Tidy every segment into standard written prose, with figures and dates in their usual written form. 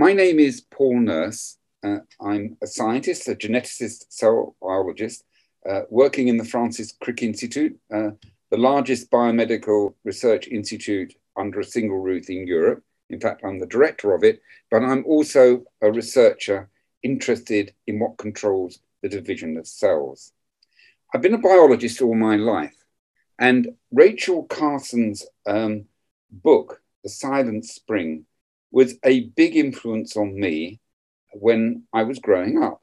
My name is Paul Nurse. I'm a scientist, a geneticist, cell biologist, working in the Francis Crick Institute, the largest biomedical research institute under a single roof in Europe. In fact, I'm the director of it, but I'm also a researcher interested in what controls the division of cells. I've been a biologist all my life, and Rachel Carson's book, The Silent Spring, was a big influence on me when I was growing up.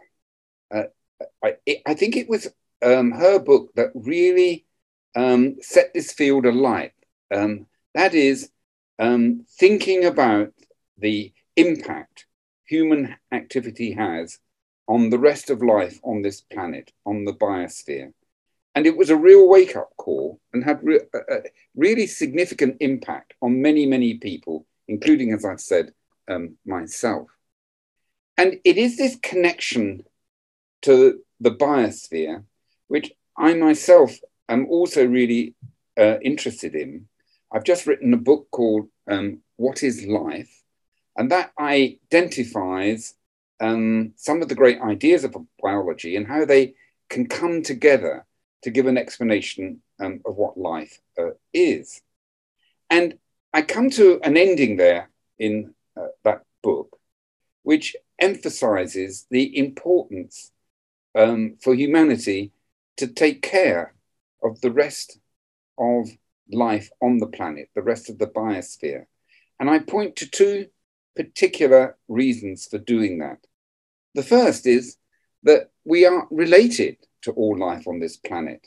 I think it was her book that really set this field alight. That is, thinking about the impact human activity has on the rest of life on this planet, on the biosphere. And it was a real wake-up call and had a really significant impact on many, many people, including, as I've said, myself. And it is this connection to the biosphere, which I myself am also really interested in. I've just written a book called What is Life? And that identifies some of the great ideas of biology and how they can come together to give an explanation of what life is. And I come to an ending there in that book, which emphasizes the importance for humanity to take care of the rest of life on the planet, the rest of the biosphere. And I point to two particular reasons for doing that. The first is that we are related to all life on this planet.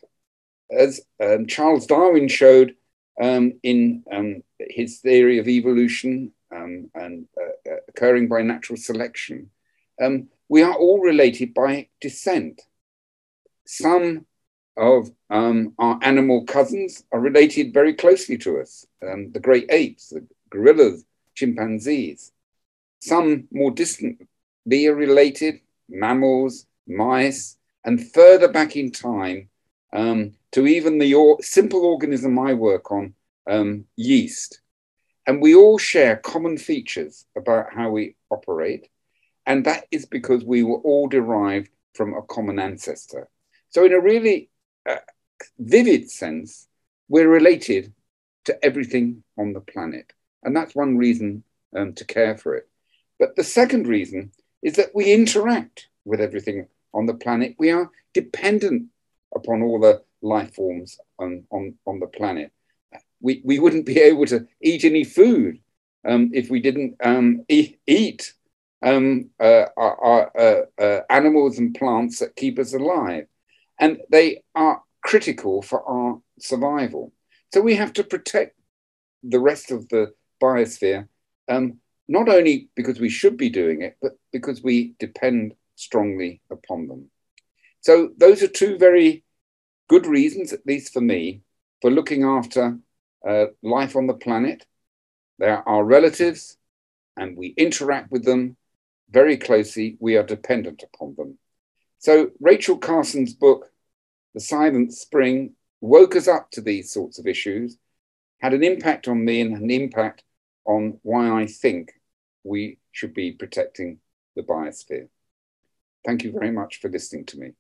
As Charles Darwin showed in his theory of evolution and occurring by natural selection, we are all related by descent. Some of our animal cousins are related very closely to us, the great apes, the gorillas, chimpanzees. Some more distantly are related, mammals, mice, and further back in time to even the simple organism I work on, yeast. And we all share common features about how we operate. And that is because we were all derived from a common ancestor. So in a really vivid sense, we're related to everything on the planet. And that's one reason to care for it. But the second reason is that we interact with everything on the planet. We are dependent upon all the life forms on the planet. We wouldn't be able to eat any food if we didn't eat our animals and plants that keep us alive. And they are critical for our survival. So we have to protect the rest of the biosphere, not only because we should be doing it, but because we depend strongly upon them. So those are two very good reasons, at least for me, for looking after life on the planet. They're our relatives, and we interact with them very closely. We are dependent upon them. So Rachel Carson's book, The Silent Spring, woke us up to these sorts of issues, had an impact on me and an impact on why I think we should be protecting the biosphere. Thank you very much for listening to me.